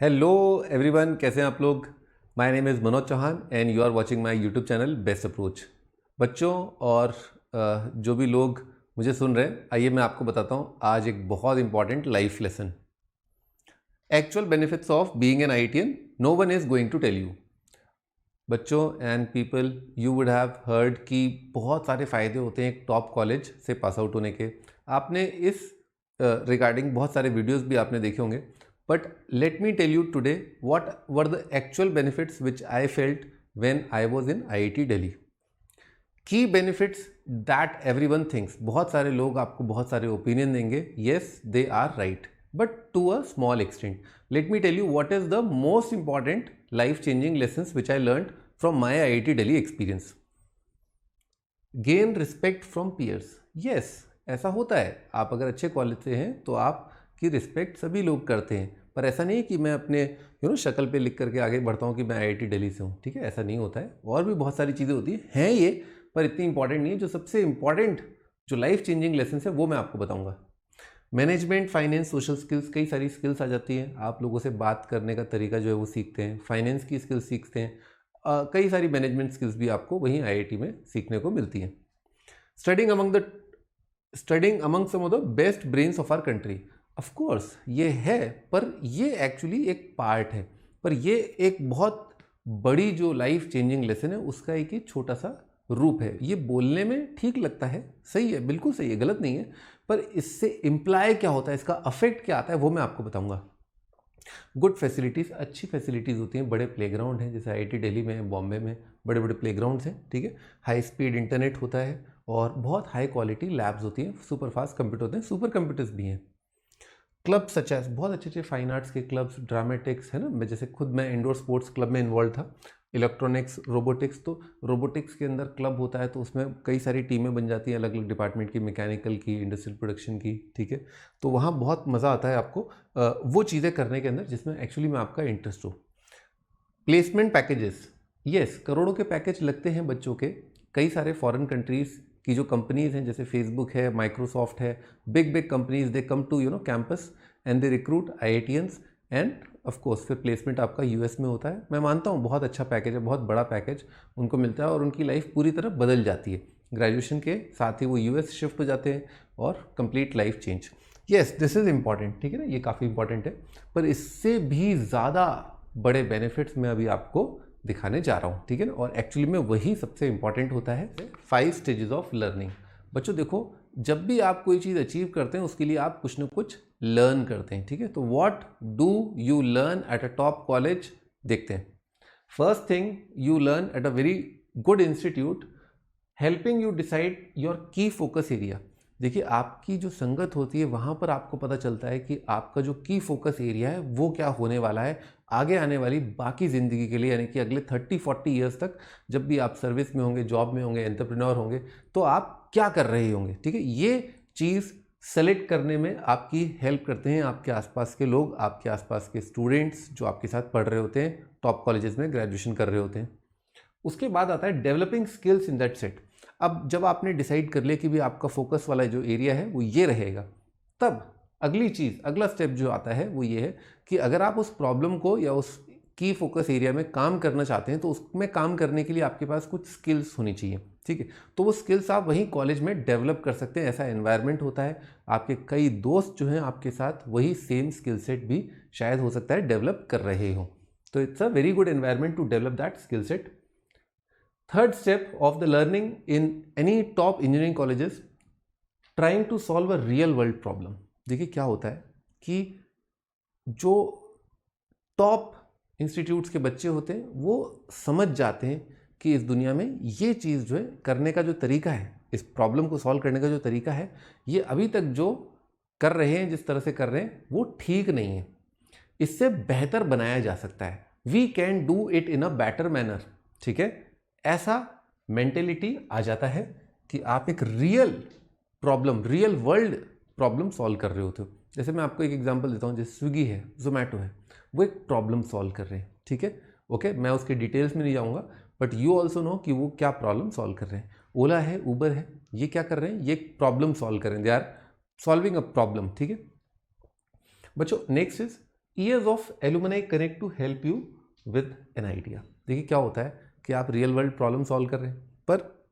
Hello everyone, कैसे हैं आप लोग। My name is Manoj Chauhan and you are watching my YouTube channel best approach. बच्चों और जो भी लोग मुझे सुन रहे हैं, आइए मैं आपको बताता हूँ आज एक बहुत important life lesson. Actual benefits of being an IITian no one is going to tell you. बच्चों and people, you would have heard कि बहुत सारे फ़ायदे होते हैं एक टॉप कॉलेज से पास आउट होने के। आपने इस रिगार्डिंग बहुत सारे वीडियोस भी आपने देखे होंगे, but let me tell you today what were the actual benefits which I felt when I was in IIT Delhi. की बेनिफिट्स दैट एवरीवन थिंक्स, बहुत सारे लोग आपको बहुत सारे ओपिनियन देंगे, yes they are right, but to a small extent. Let me tell you what is the most important life changing lessons which I learn from my IIT Delhi experience. Gain respect from peers. Yes, ऐसा होता है, आप अगर अच्छे college से हैं तो आपकी रिस्पेक्ट सभी लोग करते हैं, पर ऐसा नहीं कि मैं अपने शक्ल पे लिख करके आगे बढ़ता हूँ कि मैं आईआईटी दिल्ली से हूँ। ठीक है, ऐसा नहीं होता है, और भी बहुत सारी चीज़ें होती हैं ये, पर इतनी इंपॉर्टेंट नहीं है। जो सबसे इंपॉर्टेंट जो लाइफ चेंजिंग लेसन है वो मैं आपको बताऊँगा। मैनेजमेंट, फाइनेंस, सोशल स्किल्स, कई सारी स्किल्स आ जाती हैं। आप लोगों से बात करने का तरीका जो है वो सीखते हैं, फाइनेंस की स्किल्स सीखते हैं, कई सारी मैनेजमेंट स्किल्स भी आपको वहीं आईआईटी में सीखने को मिलती हैं। Studying among some of the best brains of our country, of course ये है, पर ये एक्चुअली एक पार्ट है, पर ये एक बहुत बड़ी जो लाइफ चेंजिंग लेसन है उसका एक ही छोटा सा रूप है। ये बोलने में ठीक लगता है, सही है, बिल्कुल सही है, गलत नहीं है, पर इससे इम्प्लाई क्या होता है, इसका अफेक्ट क्या आता है वो मैं आपको बताऊंगा। गुड फैसिलिटीज़, अच्छी फैसिलिटीज़ होती हैं, बड़े प्लेग्राउंड हैं, जैसे आईआईटी दिल्ली में, बॉम्बे में बड़े बड़े प्लेग्राउंड्स हैं। ठीक है, हाई स्पीड इंटरनेट होता है और बहुत हाई क्वालिटी लैब्स होती हैं, सुपर फास्ट कंप्यूटर होते हैं, सुपर कंप्यूटर्स भी हैं। क्लब सच एज, बहुत अच्छे अच्छे फाइन आर्ट्स के क्लब्स, ड्रामेटिक्स है ना, मैं जैसे खुद मैं इंडोर स्पोर्ट्स क्लब में इन्वॉल्व था, इलेक्ट्रॉनिक्स, रोबोटिक्स, तो रोबोटिक्स के अंदर क्लब होता है, तो उसमें कई सारी टीमें बन जाती हैं अलग अलग डिपार्टमेंट की, मैकेनिकल की, इंडस्ट्रियल प्रोडक्शन की। ठीक है, तो वहाँ बहुत मज़ा आता है आपको वो चीज़ें करने के अंदर जिसमें एक्चुअली में आपका इंटरेस्ट हो। प्लेसमेंट पैकेजेस, यस, करोड़ों के पैकेज लगते हैं बच्चों के। कई सारे फॉरेन कंट्रीज़ की जो कंपनीज़ हैं, जैसे फेसबुक है, माइक्रोसॉफ्ट है, big big companies, they come to campus and they recruit IITians, and of course फिर प्लेसमेंट आपका यूएस में होता है। मैं मानता हूँ बहुत अच्छा पैकेज है, बहुत बड़ा पैकेज उनको मिलता है और उनकी लाइफ पूरी तरह बदल जाती है। ग्रेजुएशन के साथ ही वो यूएस शिफ्ट हो जाते हैं और complete life change. Yes, this is important, ठीक है ना, ये काफ़ी इंपॉर्टेंट है, पर इससे भी ज़्यादा बड़े बेनिफिट्स मैं अभी आपको दिखाने जा रहा हूँ। ठीक है ना, और एक्चुअली में वही सबसे इंपॉर्टेंट होता है। 5 स्टेजेस ऑफ लर्निंग। बच्चों देखो, जब भी आप कोई चीज़ अचीव करते हैं उसके लिए आप कुछ ना कुछ लर्न करते हैं। ठीक है, तो what do you learn at a top college, देखते हैं। First thing you learn at a very good institute, helping you decide your की फोकस एरिया। देखिए, आपकी जो संगत होती है वहाँ पर आपको पता चलता है कि आपका जो की फोकस एरिया है वो क्या होने वाला है आगे आने वाली बाकी ज़िंदगी के लिए, यानी कि अगले 30-40 ईयर्स तक जब भी आप सर्विस में होंगे, जॉब में होंगे, एंटरप्रेन्योर होंगे, तो आप क्या कर रहे होंगे। ठीक है, ये चीज़ सेलेक्ट करने में आपकी हेल्प करते हैं आपके आसपास के लोग, आपके आसपास के स्टूडेंट्स जो आपके साथ पढ़ रहे होते हैं, टॉप कॉलेजेस में ग्रेजुएशन कर रहे होते हैं। उसके बाद आता है developing skills in that set. अब जब आपने डिसाइड कर लिया कि भी आपका फोकस वाला जो एरिया है वो ये रहेगा, तब अगली चीज़, अगला स्टेप जो आता है वो ये है कि अगर आप उस प्रॉब्लम को या उस की फोकस एरिया में काम करना चाहते हैं तो उसमें काम करने के लिए आपके पास कुछ स्किल्स होनी चाहिए। ठीक है, तो वो स्किल्स आप वहीं कॉलेज में डेवलप कर सकते हैं। ऐसा एनवायरनमेंट होता है, आपके कई दोस्त जो हैं आपके साथ वही सेम स्किल सेट भी शायद हो सकता है डेवलप कर रहे हो, तो it's a very good environment to develop that skill set. Third step of the learning in any top engineering colleges, trying to solve a real world problem। देखिए क्या होता है कि जो टॉप इंस्टीट्यूट्स के बच्चे होते हैं वो समझ जाते हैं कि इस दुनिया में ये चीज़ जो है करने का जो तरीका है, इस प्रॉब्लम को सॉल्व करने का जो तरीका है, ये अभी तक जो कर रहे हैं, जिस तरह से कर रहे हैं वो ठीक नहीं है, इससे बेहतर बनाया जा सकता है। We can do it in a better manner. ठीक है, ऐसा मेंटेलिटी आ जाता है कि आप एक real problem, real world problem solve कर रहे होते हो। जैसे मैं आपको एक एग्जांपल देता हूँ, जैसे स्विगी है, जोमेटो है, वो एक प्रॉब्लम सॉल्व कर रहे हैं। ठीक है, ओके, मैं उसके डिटेल्स में नहीं जाऊँगा, बट यू ऑल्सो नो कि वो क्या प्रॉब्लम सॉल्व कर रहे हैं। ओला है, उबर है, ये क्या कर रहे हैं, ये एक प्रॉब्लम सॉल्व कर रहे हैं, they are solving a problem. ठीक है बच्चों, next is years of alumni connect to help you with an idea. देखिए क्या होता है कि आप रियल वर्ल्ड प्रॉब्लम सॉल्व कर रहे हैं, पर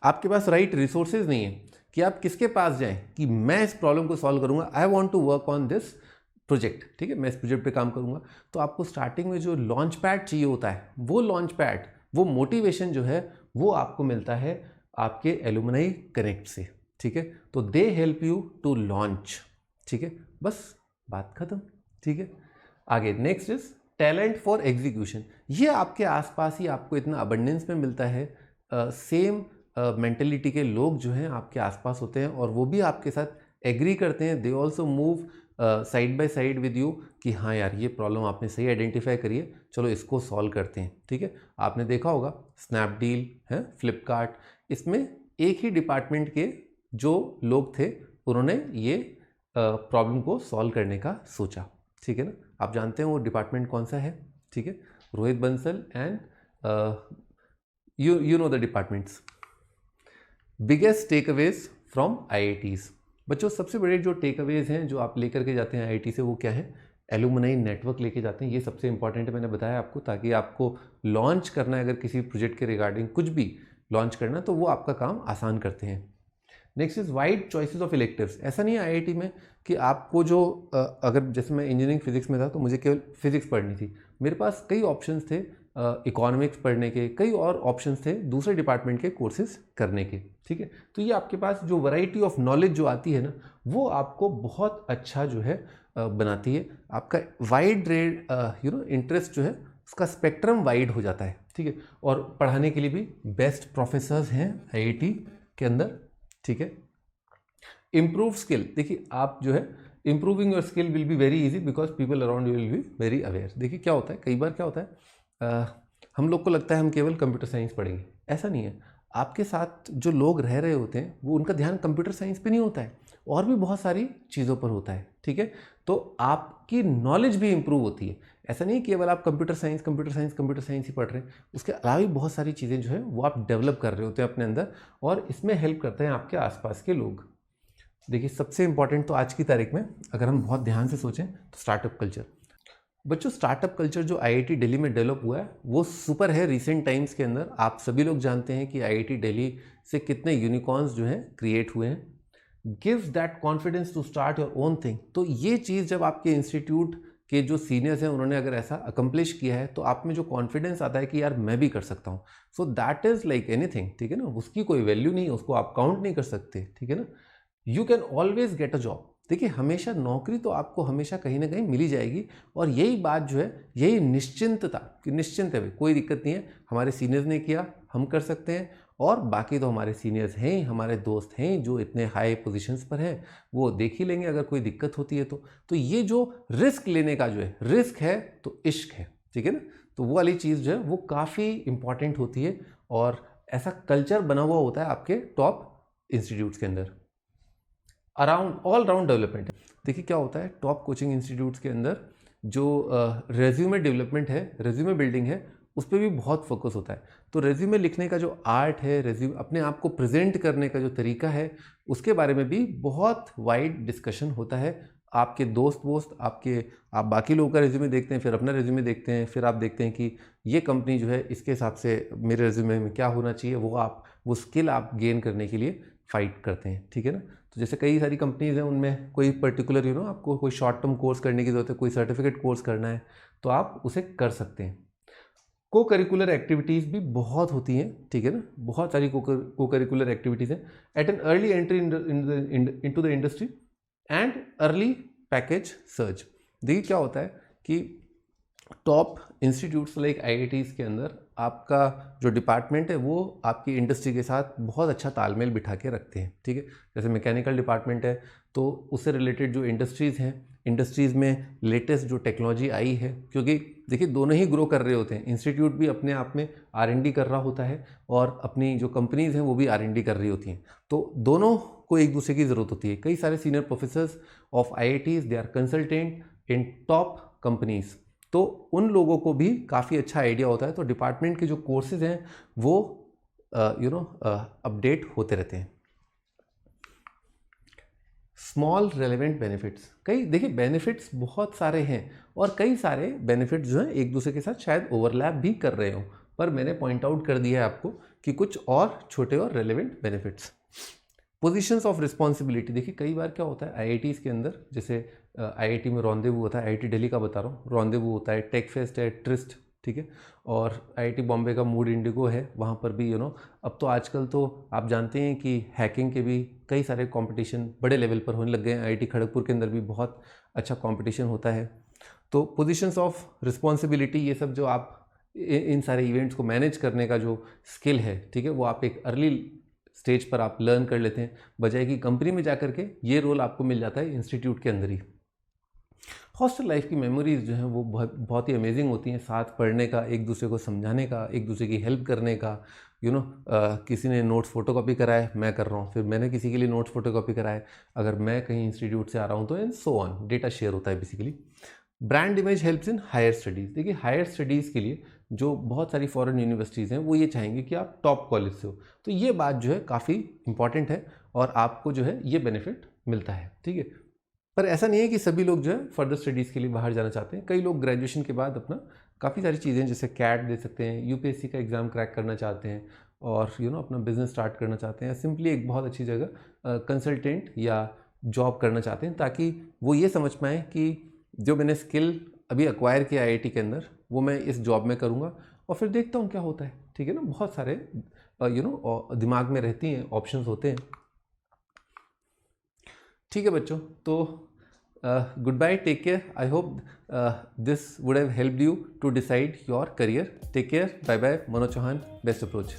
आपके पास राइट रिसोर्सेज नहीं है कि आप किसके पास जाएं कि मैं इस प्रॉब्लम को सॉल्व करूंगा, I want to work on this project, ठीक है, मैं इस प्रोजेक्ट पे काम करूंगा। तो आपको स्टार्टिंग में जो लॉन्च पैड चाहिए होता है, वो लॉन्च पैड, वो मोटिवेशन जो है वो आपको मिलता है आपके एलुमनाई कनेक्ट से, ठीक है। तो they help you to launch, ठीक है, बस बात खत्म, ठीक है। आगे next is talent for execution. ये आपके आसपास ही आपको इतना अबंडेंस में मिलता है, सेम मेंटेलिटी के लोग जो हैं आपके आसपास होते हैं और वो भी आपके साथ एग्री करते हैं, they also move side by side with you कि हाँ यार ये प्रॉब्लम आपने सही आइडेंटिफाई करी है, चलो इसको सॉल्व करते हैं, ठीक है। आपने देखा होगा स्नैपडील है, फ्लिपकार्ट, इसमें एक ही डिपार्टमेंट के जो लोग थे उन्होंने ये प्रॉब्लम को सॉल्व करने का सोचा, ठीक है ना। आप जानते हैं वो डिपार्टमेंट कौन सा है, ठीक है, Rohit Bansal and you know the departments. Biggest takeaways फ्रॉम IITs। बच्चों सबसे बड़े जो टेक अवेज हैं जो आप लेकर के जाते हैं IIT से, वो क्या है, एलुमनाई नेटवर्क लेके जाते हैं। ये सबसे इंपॉर्टेंट है, मैंने बताया आपको, ताकि आपको लॉन्च करना है, अगर किसी प्रोजेक्ट के रिगार्डिंग कुछ भी लॉन्च करना तो वो आपका काम आसान करते हैं। Next is wide choices of electives. ऐसा नहीं है IIT में कि आपको जो अगर जैसे मैं इंजीनियरिंग फिजिक्स में था तो मुझे केवल फिजिक्स पढ़नी थी, मेरे पास कई ऑप्शंस थे इकोनॉमिक्स पढ़ने के, कई और ऑप्शंस थे दूसरे डिपार्टमेंट के कोर्सेज करने के, ठीक है। तो ये आपके पास जो वैरायटी ऑफ नॉलेज जो आती है ना, वो आपको बहुत अच्छा जो है बनाती है। आपका वाइड रेड इंटरेस्ट जो है उसका स्पेक्ट्रम वाइड हो जाता है, ठीक है। और पढ़ाने के लिए भी बेस्ट प्रोफेसर्स हैं IIT के अंदर, ठीक है। इम्प्रूव स्किल, देखिए आप जो है improving your skill will be very easy because people around you will be very aware. देखिए क्या होता है, कई बार क्या होता है, हम लोग को लगता है हम केवल कंप्यूटर साइंस पढ़ेंगे, ऐसा नहीं है। आपके साथ जो लोग रह रहे होते हैं वो उनका ध्यान कंप्यूटर साइंस पे नहीं होता है, और भी बहुत सारी चीज़ों पर होता है, ठीक है। तो आपकी नॉलेज भी इंप्रूव होती है। ऐसा नहीं केवल आप computer science computer science computer science ही पढ़ रहे हैं, उसके अलावा भी बहुत सारी चीज़ें जो है वो आप डेवलप कर रहे होते हैं अपने अंदर, और इसमें हेल्प करते हैं आपके आसपास के लोग। देखिए सबसे इंपॉर्टेंट तो आज की तारीख में अगर हम बहुत ध्यान से सोचें तो स्टार्टअप कल्चर। बच्चों स्टार्टअप कल्चर जो IIT दिल्ली में डेवलप हुआ है वो सुपर है रिसेंट टाइम्स के अंदर। आप सभी लोग जानते हैं कि IIT दिल्ली से कितने यूनिकॉर्न्स जो हैं क्रिएट हुए हैं। Gives that confidence to start your own thing. तो ये चीज़ जब आपके इंस्टीट्यूट के जो सीनियर्स हैं उन्होंने अगर ऐसा अकम्प्लिश किया है तो आप में जो कॉन्फिडेंस आता है कि यार मैं भी कर सकता हूँ, so that is like anything, ठीक है ना। उसकी कोई वैल्यू नहीं है, उसको आप काउंट नहीं कर सकते, ठीक है ना। You can always get a job. देखिए हमेशा नौकरी तो आपको हमेशा कहीं ना कहीं मिली जाएगी, और यही बात जो है, यही निश्चिंतता कि निश्चिंत है भाई, कोई दिक्कत नहीं है, हमारे सीनियर्स ने किया हम कर सकते हैं, और बाकी तो हमारे सीनियर्स हैं, हमारे दोस्त हैं जो इतने हाई पोजीशंस पर हैं, वो देख ही लेंगे अगर कोई दिक्कत होती है तो ये जो रिस्क लेने का जो है, रिस्क है तो इश्क है, ठीक है ना। तो वो वाली चीज़ जो है वो काफ़ी इंपॉर्टेंट होती है, और ऐसा कल्चर बना हुआ होता है आपके टॉप इंस्टीट्यूट्स के अंदर। Around all round development. देखिए क्या होता है, टॉप कोचिंग इंस्टीट्यूट्स के अंदर जो रेज्यूमे डेवलपमेंट है, रेज्यूमे बिल्डिंग है, उस पर भी बहुत फोकस होता है। तो रेज्यूमे लिखने का जो आर्ट है, रेज्यूमे अपने आप को प्रेजेंट करने का जो तरीका है, उसके बारे में भी बहुत वाइड डिस्कशन होता है। आपके दोस्त आप बाकी लोगों का रेज्यूमे देखते हैं, फिर अपना रेज्यूमे देखते हैं, फिर आप देखते हैं कि ये कंपनी जो है इसके हिसाब से मेरे रेज्यूमे में क्या होना चाहिए, वो स्किल आप गेन करने के लिए फाइट करते हैं, ठीक है ना। तो जैसे कई सारी कंपनीज हैं, उनमें कोई पर्टिकुलर आपको कोई शॉर्ट टर्म कोर्स करने की ज़रूरत है, कोई सर्टिफिकेट कोर्स करना है, तो आप उसे कर सकते हैं। को करिकुलर एक्टिविटीज़ भी बहुत होती हैं, ठीक है ना, बहुत सारी को करिकुलर एक्टिविटीज़ हैं। At an early entry into the industry and early package search. देखिए क्या होता है कि टॉप इंस्टीट्यूट्स लाइक IITs के अंदर आपका जो डिपार्टमेंट है वो आपकी इंडस्ट्री के साथ बहुत अच्छा तालमेल बिठा के रखते हैं, ठीक है। जैसे मैकेनिकल डिपार्टमेंट है तो उससे रिलेटेड जो इंडस्ट्रीज़ हैं, इंडस्ट्रीज़ में लेटेस्ट जो टेक्नोलॉजी आई है, क्योंकि देखिए दोनों ही ग्रो कर रहे होते हैं, इंस्टीट्यूट भी अपने आप में R&D कर रहा होता है, और अपनी जो कंपनीज़ हैं वो भी R&D कर रही होती हैं, तो दोनों को एक दूसरे की ज़रूरत होती है। कई सारे senior professors of IITs they are consultant in top companies, तो उन लोगों को भी काफ़ी अच्छा आइडिया होता है। तो डिपार्टमेंट के जो कोर्सेज हैं वो अपडेट होते रहते हैं। Small relevant benefits. कई देखिए बेनिफिट्स बहुत सारे हैं और कई सारे बेनिफिट्स जो हैं एक दूसरे के साथ शायद ओवरलैप भी कर रहे हो, पर मैंने पॉइंट आउट कर दिया है आपको कि कुछ और छोटे और relevant benefits. Positions of responsibility, देखिए कई बार क्या होता है आईआईटीज़ के अंदर, जैसे आईआईटी में रॉन्देवू होता है, आईआईटी दिल्ली का बता रहा हूँ, रॉन्देवू होता है, टेक फेस्ट है, ट्रिस्ट, ठीक है, और आईआईटी बॉम्बे का मूड इंडिगो है, वहाँ पर भी अब तो आजकल तो आप जानते हैं कि हैकिंग के भी कई सारे कंपटीशन बड़े लेवल पर होने लग गए हैं। आईआईटी खड़गपुर के अंदर भी बहुत अच्छा कंपटीशन होता है। तो पोजीशंस ऑफ रिस्पॉन्सिबिलिटी, ये सब जो आप इन सारे इवेंट्स को मैनेज करने का जो स्किल है, ठीक है, वो आप एक अर्ली स्टेज पर आप लर्न कर लेते हैं, बजाय कि कंपनी में जा करके ये रोल आपको मिल जाता है इंस्टीट्यूट के अंदर ही। हॉस्टल लाइफ की मेमोरीज जो हैं वो बहुत ही अमेजिंग होती हैं। साथ पढ़ने का, एक दूसरे को समझाने का, एक दूसरे की हेल्प करने का, किसी ने नोट्स फोटोकॉपी कराए, मैं कर रहा हूँ, फिर मैंने किसी के लिए नोट्स फोटोकॉपी कराए, अगर मैं कहीं इंस्टीट्यूट से आ रहा हूँ तो, and so on, data share होता है basically. Brand image helps in higher studies. देखिए हायर स्टडीज़ के लिए जो बहुत सारी फॉरेन यूनिवर्सिटीज़ हैं वो ये चाहेंगे कि आप टॉप कॉलेज से हो, तो ये बात जो है काफ़ी इंपॉर्टेंट है और आपको जो है ये बेनिफिट मिलता है, ठीक है। पर ऐसा नहीं है कि सभी लोग जो है फर्दर स्टडीज़ के लिए बाहर जाना चाहते हैं। कई लोग ग्रेजुएशन के बाद अपना काफ़ी सारी चीज़ें जैसे कैट दे सकते हैं, यूपीएससी का एग्ज़ाम क्रैक करना चाहते हैं और अपना बिजनेस स्टार्ट करना चाहते हैं, सिंपली एक बहुत अच्छी जगह कंसल्टेंट या जॉब करना चाहते हैं, ताकि वो ये समझ पाएँ कि जो मैंने स्किल अभी एक्वायर किया आईआईटी के अंदर वो मैं इस जॉब में करूँगा और फिर देखता हूँ क्या होता है, ठीक है ना। बहुत सारे दिमाग में रहती हैं, ऑप्शंस होते हैं, ठीक है बच्चों। तो goodbye, take care. I hope this would have helped you to decide your career. Take care, bye bye. Manoj Chauhan, best approach.